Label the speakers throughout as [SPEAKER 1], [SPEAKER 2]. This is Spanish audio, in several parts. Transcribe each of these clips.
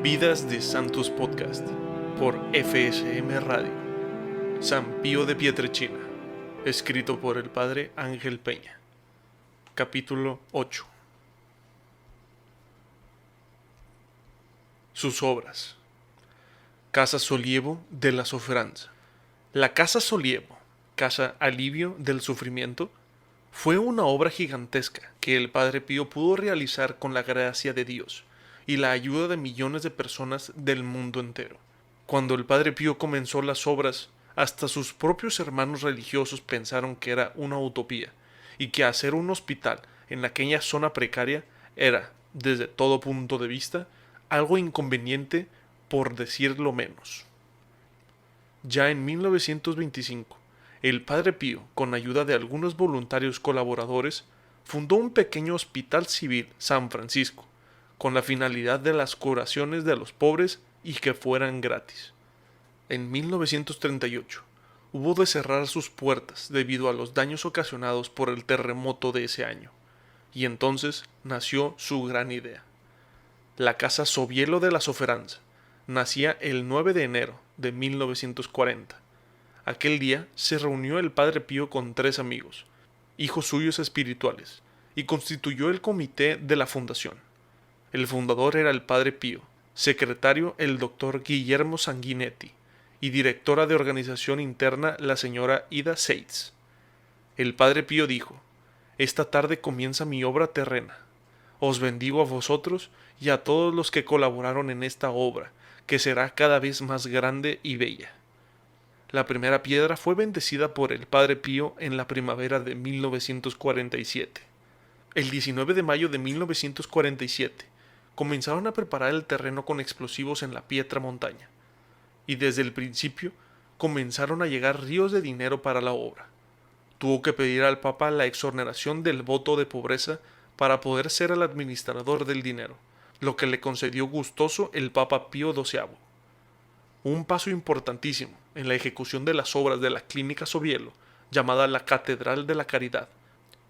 [SPEAKER 1] Vidas de Santos Podcast por FSM Radio. San Pío de Pietrelcina. Escrito por el Padre Ángel Peña. Capítulo 8. Sus obras. Casa Solievo de la Sofranza. La Casa Solievo, casa alivio del sufrimiento, fue una obra gigantesca que el Padre Pío pudo realizar con la gracia de Dios y la ayuda de millones de personas del mundo entero. Cuando el Padre Pío comenzó las obras, hasta sus propios hermanos religiosos pensaron que era una utopía y que hacer un hospital en aquella zona precaria era, desde todo punto de vista, algo inconveniente, por decirlo menos. Ya en 1925, el Padre Pío, con ayuda de algunos voluntarios colaboradores, fundó un pequeño hospital civil San Francisco, con la finalidad de las curaciones de los pobres y que fueran gratis. En 1938, hubo de cerrar sus puertas debido a los daños ocasionados por el terremoto de ese año, y entonces nació su gran idea. La Casa Sobielo de la Sofranza nacía el 9 de enero de 1940. Aquel día se reunió el Padre Pío con 3 amigos, hijos suyos espirituales, y constituyó el comité de la fundación. El fundador era el Padre Pío, secretario el Dr. Guillermo Sanguinetti, y directora de organización interna la señora Ida Seitz. El Padre Pío dijo: «Esta tarde comienza mi obra terrena. Os bendigo a vosotros y a todos los que colaboraron en esta obra, que será cada vez más grande y bella». La primera piedra fue bendecida por el Padre Pío en la primavera de 1947. El 19 de mayo de 1947 comenzaron a preparar el terreno con explosivos en la Pietra Montaña, y desde el principio comenzaron a llegar ríos de dinero para la obra. Tuvo que pedir al Papa la exoneración del voto de pobreza para poder ser el administrador del dinero, lo que le concedió gustoso el Papa Pío XII. Un paso importantísimo en la ejecución de las obras de la Clínica Sobielo, llamada la Catedral de la Caridad,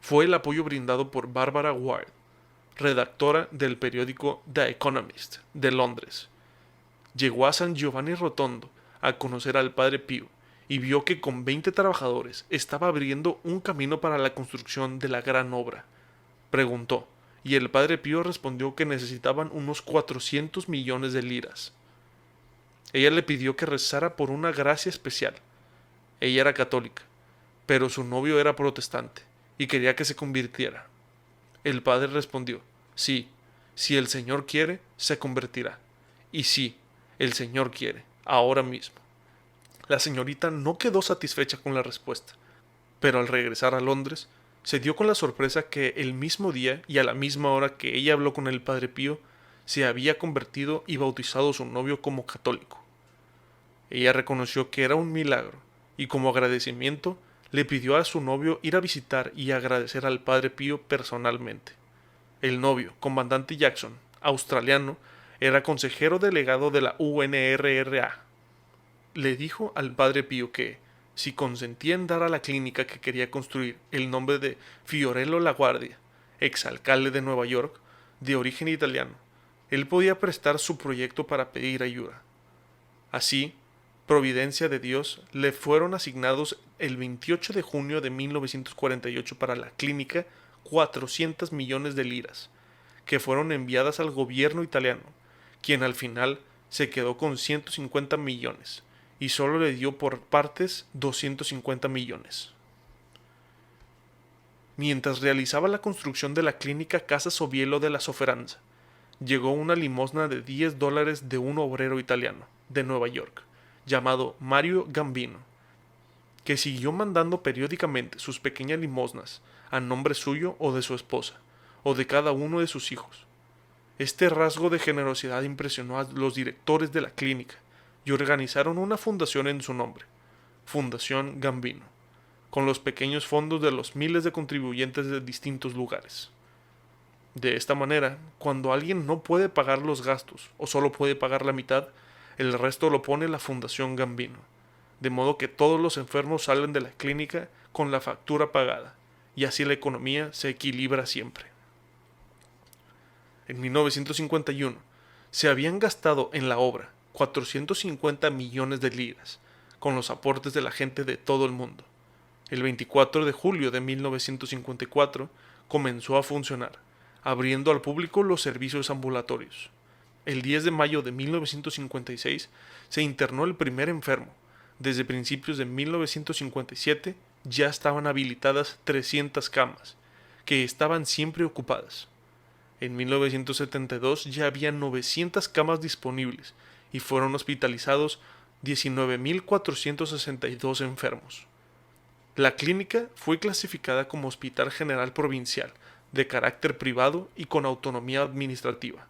[SPEAKER 1] fue el apoyo brindado por Barbara Ward, redactora del periódico The Economist de Londres. Llegó a San Giovanni Rotondo a conocer al Padre Pío y vio que con 20 trabajadores estaba abriendo un camino para la construcción de la gran obra. Preguntó, y el Padre Pío respondió que necesitaban unos 400 millones de liras. Ella le pidió que rezara por una gracia especial. Ella era católica, pero su novio era protestante y quería que se convirtiera. El padre respondió: «Sí, si el Señor quiere, se convertirá. Y sí, el Señor quiere, ahora mismo». La señorita no quedó satisfecha con la respuesta, pero al regresar a Londres, se dio con la sorpresa que el mismo día y a la misma hora que ella habló con el Padre Pío, se había convertido y bautizado su novio como católico. Ella reconoció que era un milagro, y como agradecimiento, le pidió a su novio ir a visitar y agradecer al Padre Pío personalmente. El novio, comandante Jackson, australiano, era consejero delegado de la UNRRA. Le dijo al Padre Pío que, si consentía en dar a la clínica que quería construir el nombre de Fiorello LaGuardia, exalcalde de Nueva York, de origen italiano, él podía prestar su proyecto para pedir ayuda. Así, providencia de Dios, le fueron asignados el 28 de junio de 1948 para la clínica 400 millones de liras, que fueron enviadas al gobierno italiano, quien al final se quedó con 150 millones y solo le dio por partes 250 millones. Mientras realizaba la construcción de la clínica Casa Sobielo de la Sofranza, llegó una limosna de $10 de un obrero italiano de Nueva York, llamado Mario Gambino, que siguió mandando periódicamente sus pequeñas limosnas a nombre suyo o de su esposa, o de cada uno de sus hijos. Este rasgo de generosidad impresionó a los directores de la clínica y organizaron una fundación en su nombre, Fundación Gambino, con los pequeños fondos de los miles de contribuyentes de distintos lugares. De esta manera, cuando alguien no puede pagar los gastos o solo puede pagar la mitad, el resto lo pone la Fundación Gambino, de modo que todos los enfermos salen de la clínica con la factura pagada, y así la economía se equilibra siempre. En 1951 Se habían gastado en la obra 450 millones de liras, con los aportes de la gente de todo el mundo. El 24 de julio de 1954 comenzó a funcionar, abriendo al público los servicios ambulatorios. El 10 de mayo de 1956 se internó el primer enfermo. Desde principios de 1957 ya estaban habilitadas 300 camas, que estaban siempre ocupadas. En 1972 ya había 900 camas disponibles y fueron hospitalizados 19.462 enfermos. La clínica fue clasificada como Hospital General Provincial, de carácter privado y con autonomía administrativa.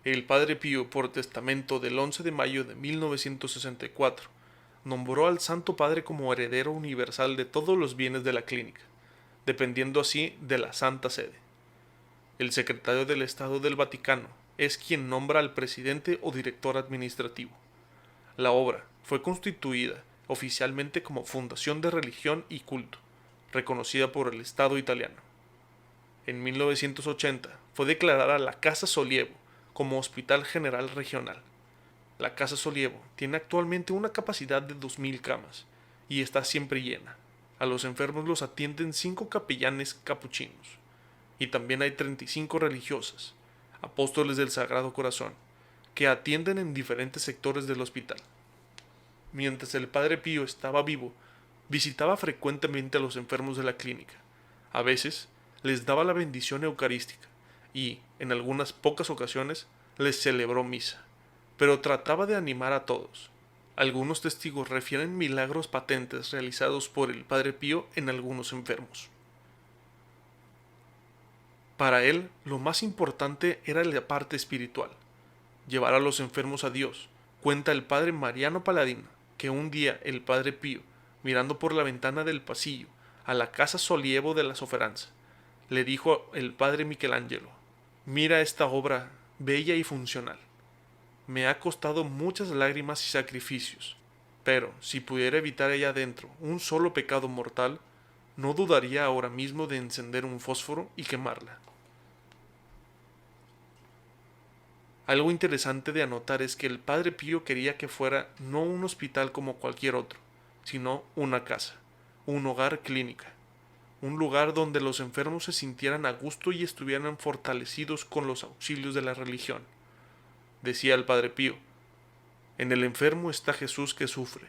[SPEAKER 1] El Padre Pío, por testamento del 11 de mayo de 1964, nombró al Santo Padre como heredero universal de todos los bienes de la clínica, dependiendo así de la Santa Sede. El secretario del Estado del Vaticano es quien nombra al presidente o director administrativo. La obra fue constituida oficialmente como Fundación de Religión y Culto, reconocida por el Estado italiano. En 1980 fue declarada la Casa Solievo como Hospital General Regional. La Casa Solievo tiene actualmente una capacidad de 2.000 camas y está siempre llena. A los enfermos los atienden 5 capellanes capuchinos y también hay 35 religiosas, apóstoles del Sagrado Corazón, que atienden en diferentes sectores del hospital. Mientras el Padre Pío estaba vivo, visitaba frecuentemente a los enfermos de la clínica. A veces les daba la bendición eucarística y, en algunas pocas ocasiones, les celebró misa, pero trataba de animar a todos. Algunos testigos refieren milagros patentes realizados por el Padre Pío en algunos enfermos. Para él, lo más importante era la parte espiritual, llevar a los enfermos a Dios. Cuenta el padre Mariano Paladino que un día el Padre Pío, mirando por la ventana del pasillo a la casa Solievo de la Sofferenza, le dijo el padre Michelangelo: «Mira esta obra bella y funcional. Me ha costado muchas lágrimas y sacrificios, pero si pudiera evitar allá adentro un solo pecado mortal, no dudaría ahora mismo de encender un fósforo y quemarla». Algo interesante de anotar es que el Padre Pío quería que fuera no un hospital como cualquier otro, sino una casa, un hogar clínica, un lugar donde los enfermos se sintieran a gusto y estuvieran fortalecidos con los auxilios de la religión. Decía el Padre Pío: «En el enfermo está Jesús que sufre,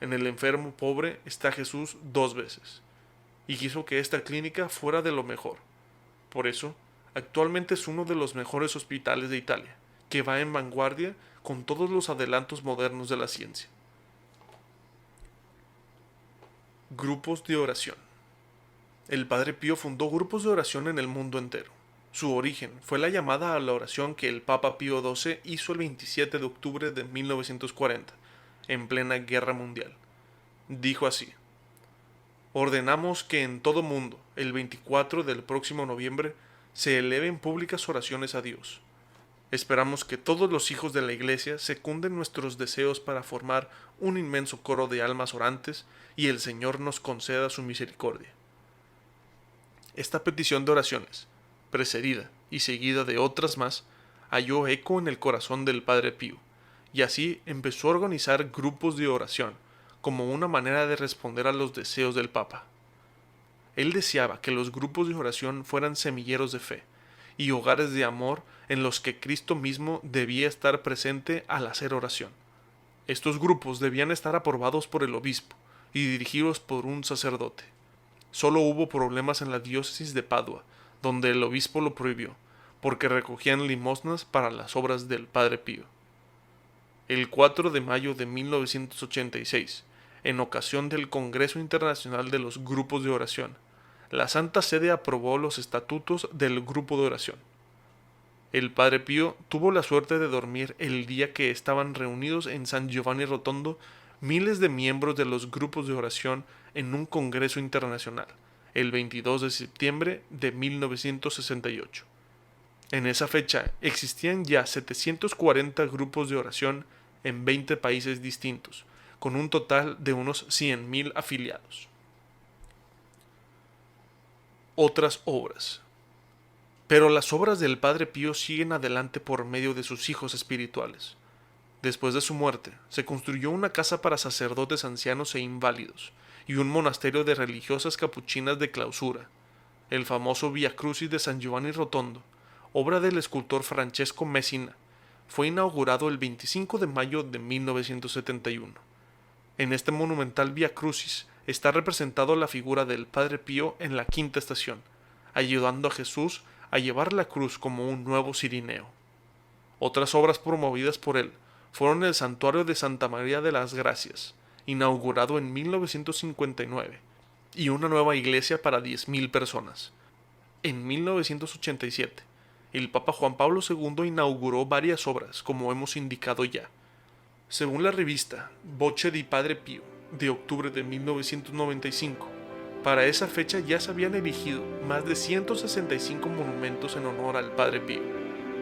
[SPEAKER 1] en el enfermo pobre está Jesús 2 veces», y quiso que esta clínica fuera de lo mejor. Por eso, actualmente es uno de los mejores hospitales de Italia, que va en vanguardia con todos los adelantos modernos de la ciencia. Grupos de oración. El Padre Pío fundó grupos de oración en el mundo entero. Su origen fue la llamada a la oración que el Papa Pío XII hizo el 27 de octubre de 1940, en plena Guerra Mundial. Dijo así: «Ordenamos que en todo mundo, el 24 del próximo noviembre, se eleven públicas oraciones a Dios. Esperamos que todos los hijos de la Iglesia secunden nuestros deseos para formar un inmenso coro de almas orantes y el Señor nos conceda su misericordia». Esta petición de oraciones, precedida y seguida de otras más, halló eco en el corazón del Padre Pío, y así empezó a organizar grupos de oración como una manera de responder a los deseos del Papa. Él deseaba que los grupos de oración fueran semilleros de fe y hogares de amor en los que Cristo mismo debía estar presente al hacer oración. Estos grupos debían estar aprobados por el obispo y dirigidos por un sacerdote. Solo hubo problemas en la diócesis de Padua, donde el obispo lo prohibió, porque recogían limosnas para las obras del Padre Pío. El 4 de mayo de 1986, en ocasión del Congreso Internacional de los Grupos de Oración, la Santa Sede aprobó los estatutos del grupo de oración. El Padre Pío tuvo la suerte de dormir el día que estaban reunidos en San Giovanni Rotondo miles de miembros de los grupos de oración en un congreso internacional, el 22 de septiembre de 1968. En esa fecha existían ya 740 grupos de oración en 20 países distintos, con un total de unos 100.000 afiliados. Otras obras. Pero las obras del Padre Pío siguen adelante por medio de sus hijos espirituales. Después de su muerte, se construyó una casa para sacerdotes ancianos e inválidos, y un monasterio de religiosas capuchinas de clausura. El famoso Via Crucis de San Giovanni Rotondo, obra del escultor Francesco Messina, fue inaugurado el 25 de mayo de 1971. En este monumental Via Crucis está representado la figura del Padre Pío en la quinta estación, ayudando a Jesús a llevar la cruz como un nuevo cirineo. Otras obras promovidas por él fueron el Santuario de Santa María de las Gracias, inaugurado en 1959, y una nueva iglesia para 10.000 personas. En 1987, el Papa Juan Pablo II inauguró varias obras, como hemos indicado ya. Según la revista Voce di Padre Pio, de octubre de 1995, para esa fecha ya se habían erigido más de 165 monumentos en honor al Padre Pío,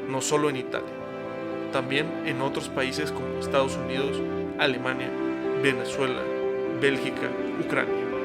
[SPEAKER 1] no solo en Italia, también en otros países como Estados Unidos, Alemania, Venezuela, Bélgica, Ucrania.